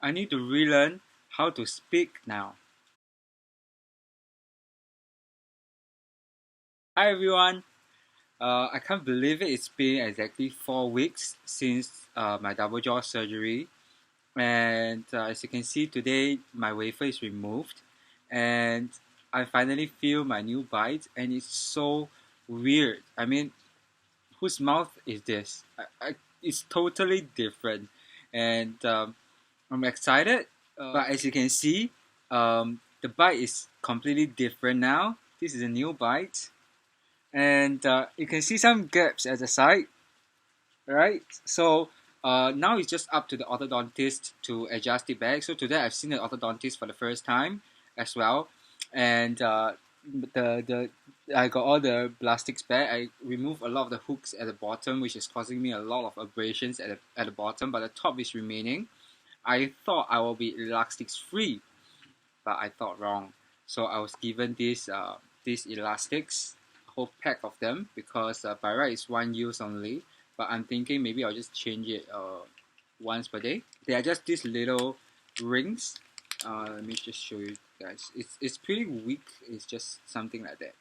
I need to relearn how to speak now. Hi everyone. I can't believe it. It's been exactly 4 weeks since my double jaw surgery, and as you can see today, my wafer is removed, and I finally feel my new bite, and it's so weird. I mean, whose mouth is this? It's totally different, and I'm excited. But as you can see, the bite is completely different now. This is a new bite, and you can see some gaps at the side, right? So now it's just up to the orthodontist to adjust it back. So today I've seen the orthodontist for the first time as well, and the I got all the plastics back. I removed a lot of the hooks at the bottom, which is causing me a lot of abrasions at the bottom, but the top is remaining. I thought I will be elastics free, but I thought wrong. So I was given these elastics, a whole pack of them, because by right it's one use only. But I'm thinking maybe I'll just change it once per day. They are just these little rings. Let me just show you guys. It's pretty weak. It's just something like that.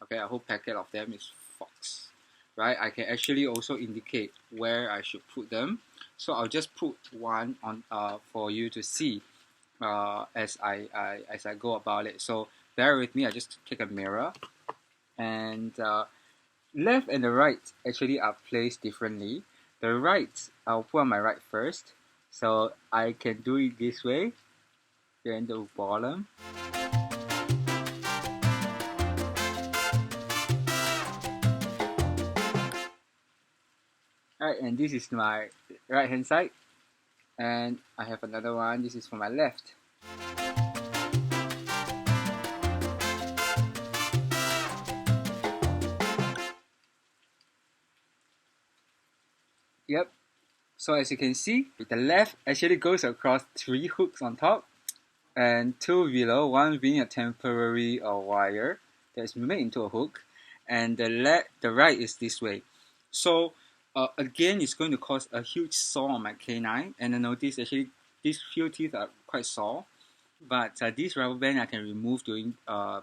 Okay, a whole packet of them is Fox. Right, I can actually also indicate where I should put them. So I'll just put one on for you to see as I go about it. So bear with me. I just take a mirror, and left and the right actually are placed differently. The right, I'll put on my right first, so I can do it this way. Then the bottom. Alright, and this is my right hand side, and I have another one. This is for my left. Yep. So as you can see, the left actually goes across 3 hooks on top and 2 below, one being a temporary wire that's made into a hook, and the right is this way. So again, it's going to cause a huge sore on my canine, and I notice actually these few teeth are quite sore, but this rubber band I can remove during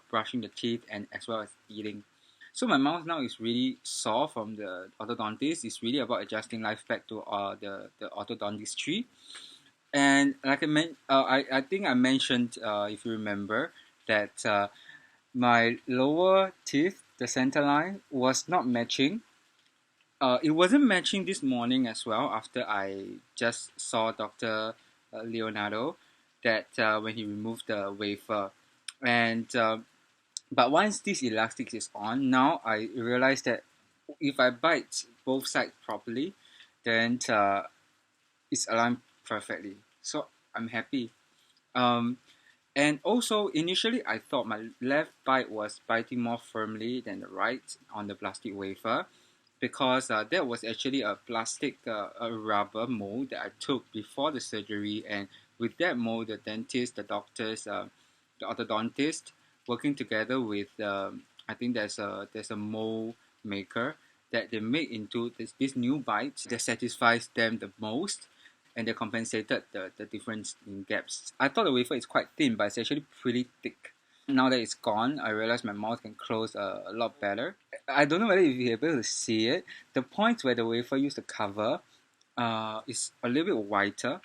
brushing the teeth and as well as eating. So my mouth now is really sore from the orthodontist. It's really about adjusting life back to the orthodontistry. And like I think I mentioned, if you remember, that my lower teeth, the center line, was not matching. It wasn't matching this morning as well after I just saw Dr. Leonardo, that when he removed the wafer. And but once this elastic is on, now I realize that if I bite both sides properly, then it's aligned perfectly. So I'm happy. Um, and also, initially, I thought my left bite was biting more firmly than the right on the plastic wafer, because that was actually a plastic a rubber mold that I took before the surgery. And with that mold, the dentist, the doctors, the orthodontist, working together with I think there's a mold maker that they make into this new bite that satisfies them the most, and they compensated the difference in gaps. I thought the wafer is quite thin, but it's actually pretty thick. Now that it's gone, I realize my mouth can close a lot better. I don't know whether you'll be able to see it. The point where the wafer used to cover is a little bit whiter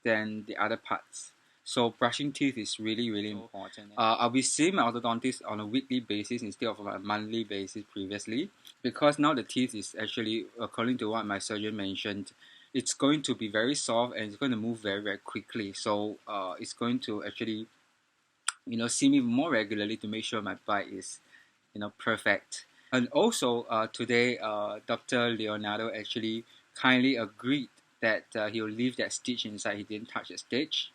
than the other parts. So brushing teeth is really, really important. I'll be seeing my orthodontist on a weekly basis instead of a monthly basis previously, because now the teeth is actually, according to what my surgeon mentioned, it's going to be very soft and it's going to move very, very quickly. So it's going to actually, see me more regularly to make sure my bite is, perfect. And also today, Dr. Leonardo actually kindly agreed that he'll leave that stitch inside. He didn't touch the stitch,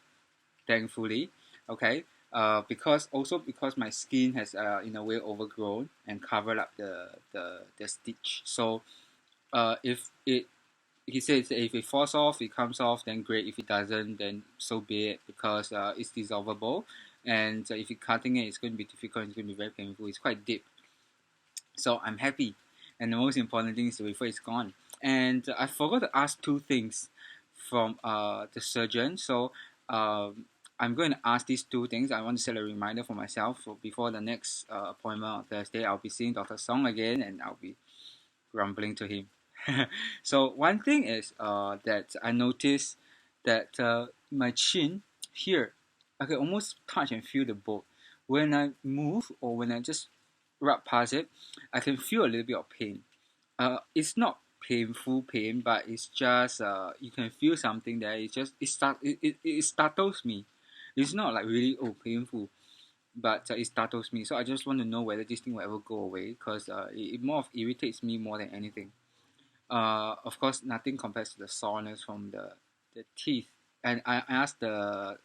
thankfully. Okay. Because my skin has in a way overgrown and covered up the stitch. So if it he says if it falls off, it comes off, then great. If it doesn't, then so be it, because it's dissolvable, and if you're cutting it, it's going to be difficult. It's going to be very painful. It's quite deep, so I'm happy. And the most important thing is the wafer is gone. And I forgot to ask two things. from the surgeon. So I'm going to ask these two things. I want to set a reminder for myself for before the next appointment on Thursday. I'll be seeing Dr. Song again, and I'll be grumbling to him. So one thing is that I noticed that my chin here, I can almost touch and feel the bone. When I move or when I just rub past it, I can feel a little bit of pain. It's not painful pain, but it's just you can feel something there. It startles me. It's not like really painful, but it startles me. So I just want to know whether this thing will ever go away, because it more of irritates me more than anything. Of course, nothing compares to the soreness from the teeth. And I asked the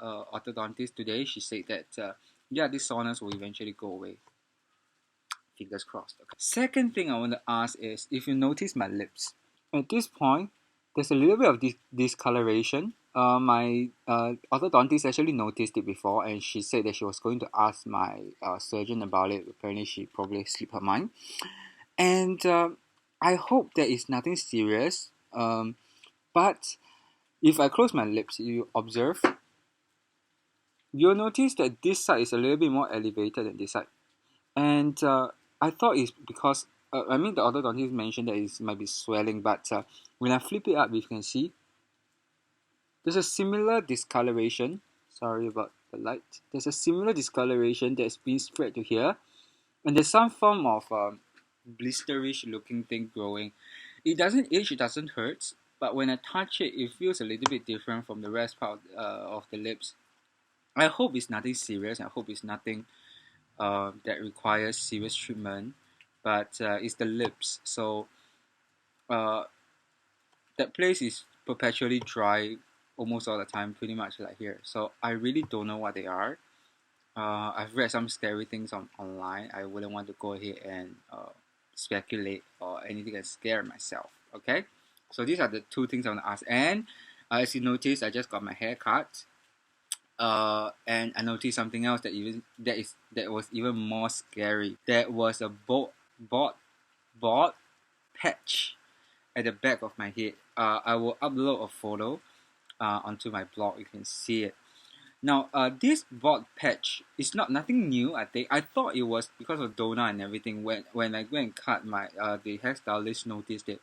orthodontist today. She said that yeah, this soreness will eventually go away. Fingers crossed. Okay. Second thing I want to ask is if you notice my lips. At this point, there's a little bit of discoloration. My orthodontist actually noticed it before, and she said that she was going to ask my surgeon about it. Apparently, she probably slipped her mind. And I hope that it's nothing serious. But if I close my lips, you observe, you'll notice that this side is a little bit more elevated than this side. And I thought it's because, I mean, the orthodontist mentioned that it might be swelling, but when I flip it up, you can see there's a similar discoloration. Sorry about the light. There's a similar discoloration that's been spread to here. And there's some form of blisterish looking thing growing. It doesn't itch, it doesn't hurt, but when I touch it, it feels a little bit different from the rest part of the lips. I hope it's nothing serious. I hope it's nothing that requires serious treatment, but it's the lips. So uh, that place is perpetually dry almost all the time, pretty much like here. So I really don't know what they are. I've read some scary things online. I wouldn't want to go ahead and speculate or anything and scare myself. Okay, so these are the two things I want to ask. And as you notice, I just got my hair cut. And I noticed something else that was even more scary. There was a bald patch at the back of my head. I will upload a photo onto my blog. You can see it. Now, this bald patch is nothing new. I think I thought it was because of donut and everything. When I went and cut my the hairstylist noticed it,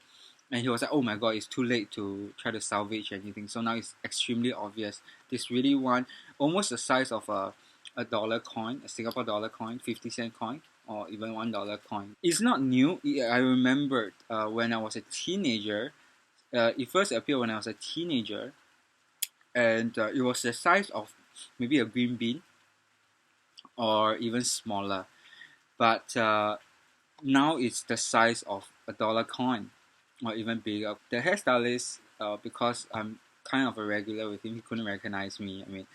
and he was like, "Oh my god, it's too late to try to salvage anything." So now it's extremely obvious. This really one, almost the size of a dollar coin, a Singapore dollar coin, 50-cent coin, or even $1 coin. It's not new. I remembered when I was a teenager. It first appeared when I was a teenager, and it was the size of maybe a green bean or even smaller. But now it's the size of a dollar coin or even bigger. The hairstylist, because I'm kind of a regular with him, he couldn't recognize me. I mean,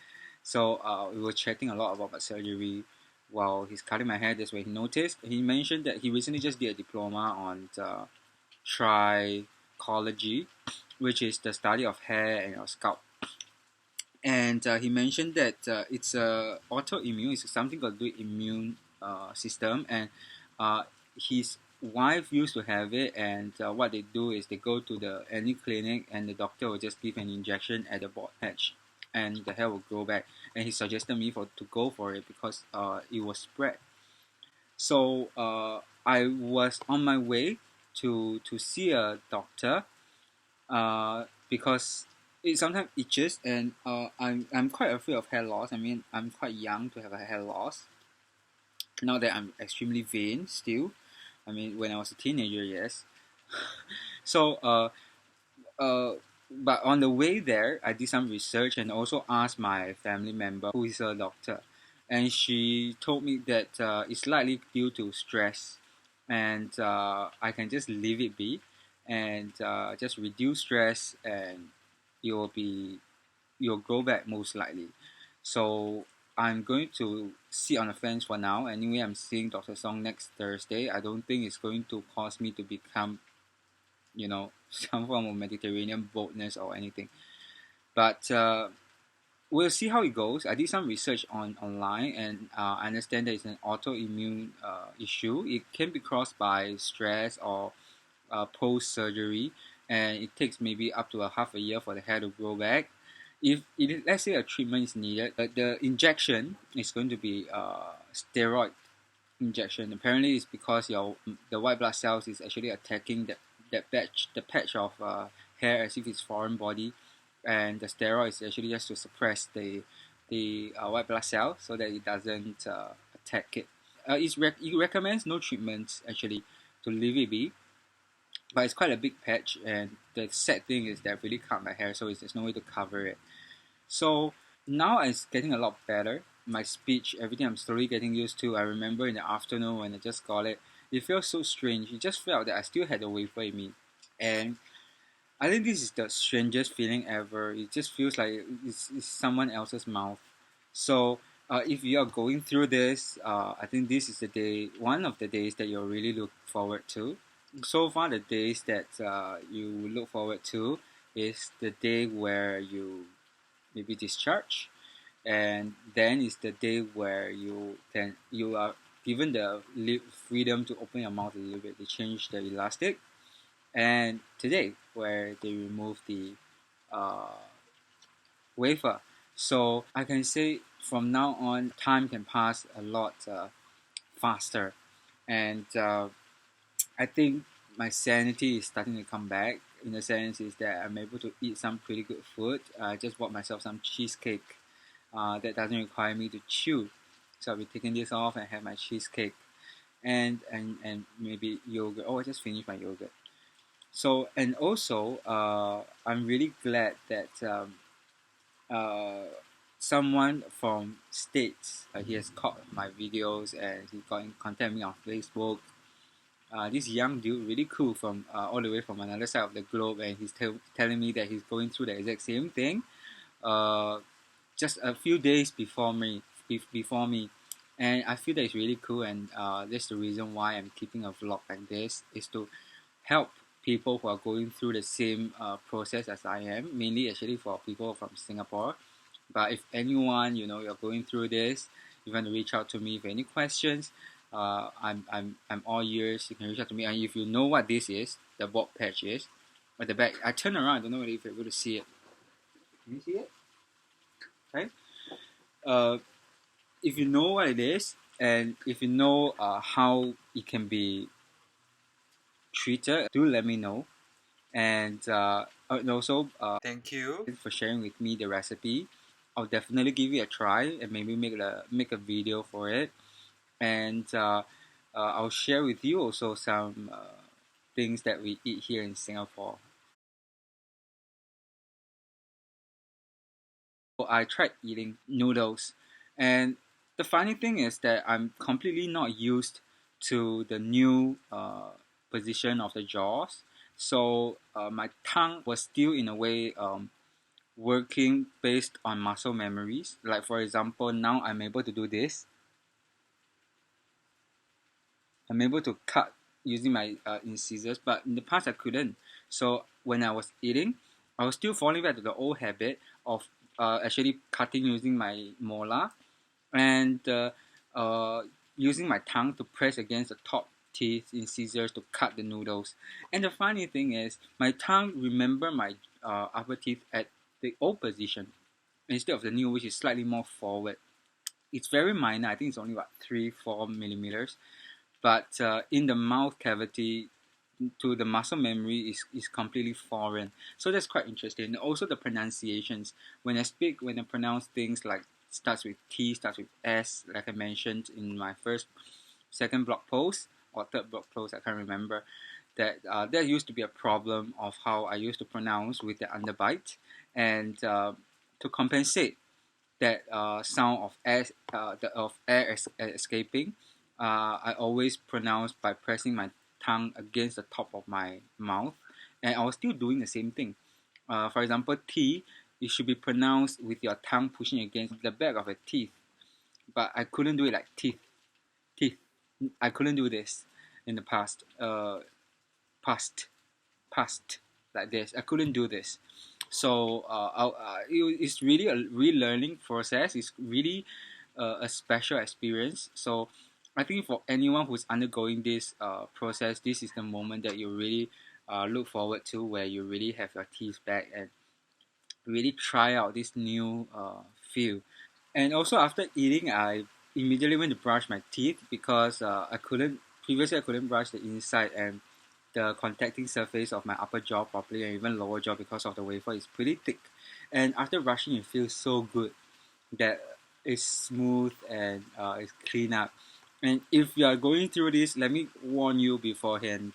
so we were chatting a lot about my surgery while he's cutting my hair. That's when he noticed. He mentioned that he recently just did a diploma on trichology, which is the study of hair and your scalp. And he mentioned that it's autoimmune. It's something got to do with immune system, and his wife used to have it. And what they do is they go to any clinic, and the doctor will just give an injection at the bald patch, and the hair will grow back. And he suggested me to go for it because it was spread. So I was on my way to see a doctor because it sometimes itches, and I'm quite afraid of hair loss. I mean, I'm quite young to have a hair loss. Now that I'm extremely vain still. I mean, when I was a teenager, yes. So but on the way there, I did some research and also asked my family member who is a doctor, and she told me that it's likely due to stress, and I can just leave it be, and just reduce stress, and you'll go back most likely. So I'm going to sit on the fence for now. Anyway, I'm seeing Dr. Song next Thursday. I don't think it's going to cause me to become, some form of Mediterranean boldness or anything. But we'll see how it goes. I did some research online, and I understand that it's an autoimmune issue. It can be caused by stress or post surgery, and it takes maybe up to a half a year for the hair to grow back. If let's say a treatment is needed, the injection is going to be steroid injection. Apparently, it's because the white blood cells is actually attacking the patch of hair as if it's foreign body, and the steroid is actually just to suppress the white blood cell so that it doesn't attack it. It recommends no treatments actually to leave it be, but it's quite a big patch, and the sad thing is that I really cut my hair, so there's no way to cover it. So now it's getting a lot better. My speech, everything I'm slowly getting used to. I remember in the afternoon when I just got it, it felt so strange. It just felt that I still had the wafer in me. And I think this is the strangest feeling ever. It just feels like it's someone else's mouth. So if you are going through this, I think this is the day, one of the days that you'll really look forward to. So far, the days that you look forward to is the day where you maybe discharge, and then is the day where you are given the freedom to open your mouth a little bit. They change the elastic, and today where they remove the uh, wafer. So I can say from now on, time can pass a lot faster, and I think my sanity is starting to come back. In the sense is that I'm able to eat some pretty good food. I just bought myself some cheesecake that doesn't require me to chew. So I'll be taking this off and have my cheesecake and maybe yogurt. Oh, I just finished my yogurt. So and also I'm really glad that uh, someone from States he has caught my videos and he got in contact with me on Facebook. This young dude, really cool, from all the way from another side of the globe, and he's telling me that he's going through the exact same thing. Uh, just a few days before me, and I feel that it's really cool, and that's the reason why I'm keeping a vlog like this, is to help people who are going through the same process as I am, mainly actually for people from Singapore. But if anyone, you're going through this, you want to reach out to me with any questions, I'm all ears. You can reach out to me, and if you know what this is, the bob patch is at the back. I turn around. I don't know if you're able to see it. Can you see it? Okay. Uh, if you know what it is, and if you know how it can be treated, do let me know. And also, thank you for sharing with me the recipe. I'll definitely give it a try and maybe make a video for it. And I'll share with you also some things that we eat here in Singapore. So I tried eating noodles, and the funny thing is that I'm completely not used to the new position of the jaws. So my tongue was still in a way working based on muscle memories. Like for example, now I'm able to do this. I'm able to cut using my incisors, but in the past I couldn't. So when I was eating, I was still falling back to the old habit of actually cutting using my molar and uh, using my tongue to press against the top teeth in scissors to cut the noodles. And the funny thing is, my tongue remember my upper teeth at the old position instead of the new, which is slightly more forward. It's very minor. I think it's only about 3-4 millimeters. But in the mouth cavity, to the muscle memory is completely foreign. So that's quite interesting. And also the pronunciations. When I pronounce things like starts with T, starts with S, like I mentioned in my second blog post or third blog post, I can't remember. That used to be a problem of how I used to pronounce with the underbite, and to compensate that sound of air escaping, I always pronounce by pressing my tongue against the top of my mouth, and I was still doing the same thing. For example, T, it should be pronounced with your tongue pushing against the back of the teeth, but I couldn't do it like teeth. I couldn't do this in the past, past like this. I couldn't do this. So it's really a relearning process. It's really a special experience. So I think for anyone who's undergoing this process, this is the moment that you really look forward to, where you really have your teeth back and really try out this new feel. And also after eating, I immediately went to brush my teeth because I couldn't brush the inside and the contacting surface of my upper jaw properly, and even lower jaw, because of the wafer is pretty thick. And after brushing, it feels so good that it's smooth and it's clean up. And if you are going through this, let me warn you beforehand.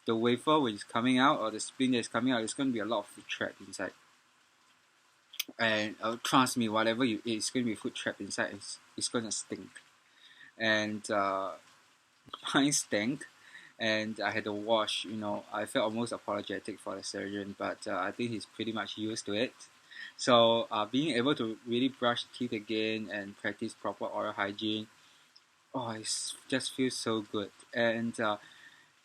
The wafer when it's coming out, or the spin that's coming out, it's going to be a lot of food trapped inside. And trust me, whatever you eat, it's going to be food trapped inside. It's going to stink. And mine stank. And I had to wash. I felt almost apologetic for the surgeon, but I think he's pretty much used to it. So being able to really brush teeth again and practice proper oral hygiene, oh, it just feels so good. And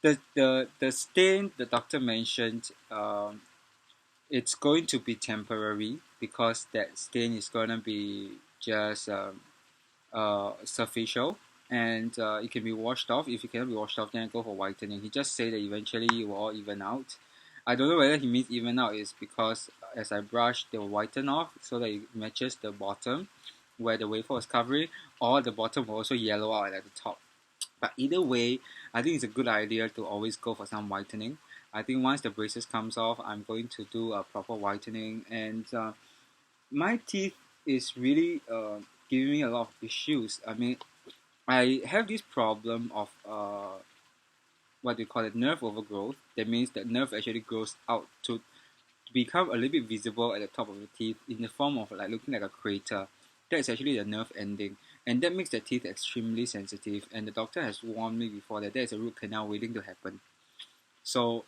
the stain the doctor mentioned, it's going to be temporary, because that stain is going to be just superficial, and it can be washed off. If it cannot be washed off, then go for whitening. He just said that eventually it will all even out. I don't know whether he means even out is because as I brush, they will whiten off so that it matches the bottom where the wafer was covering, or the bottom will also yellow out at the top. But either way, I think it's a good idea to always go for some whitening. I think once the braces comes off, I'm going to do a proper whitening, and my teeth is really giving me a lot of issues. I mean, I have this problem of what they call it, nerve overgrowth. That means that nerve actually grows out to become a little bit visible at the top of the teeth in the form of like looking like a crater. That's actually the nerve ending, and that makes the teeth extremely sensitive. And the doctor has warned me before that there is a root canal waiting to happen. So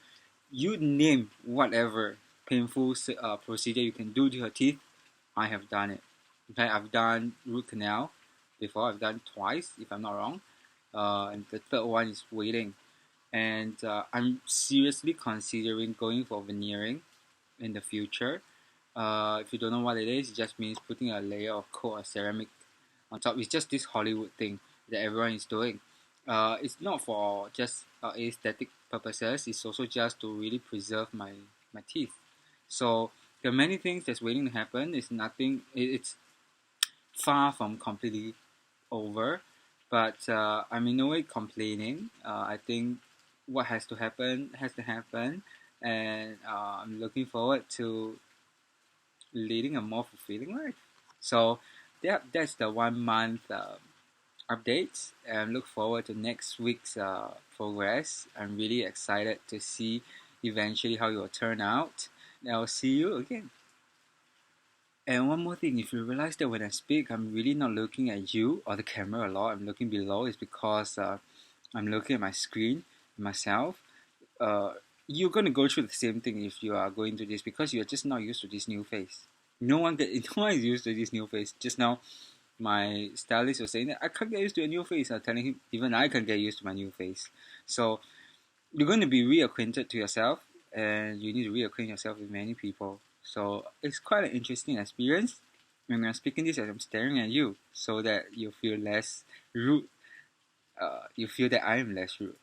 you name whatever painful procedure you can do to your teeth, I have done it. In fact, I've done root canal before. I've done twice, if I'm not wrong, and the third one is waiting. And I'm seriously considering going for veneering in the future. If you don't know what it is, it just means putting a layer of coat or ceramic on top. It's just this Hollywood thing that everyone is doing. It's not for just aesthetic purposes. It's also just to really preserve my teeth. So there are many things that's waiting to happen. It's nothing. It's far from completely over, but I'm in no way complaining. I think what has to happen, and I'm looking forward to leading a more fulfilling life. So that's the 1 month updates, and look forward to next week's progress. I'm really excited to see eventually how it will turn out. And I'll see you again. And one more thing, if you realize that when I speak, I'm really not looking at you or the camera a lot, I'm looking below, it's because I'm looking at my screen, myself. Uh, you're going to go through the same thing if you are going through this, because you're just not used to this new face. No one is used to this new face. Just now, my stylist was saying that I can't get used to a new face. I'm telling him, even I can't get used to my new face. So you're going to be reacquainted to yourself, and you need to reacquaint yourself with many people. So it's quite an interesting experience. When I'm speaking this, I'm staring at you, so that you feel less rude. You feel that I am less rude.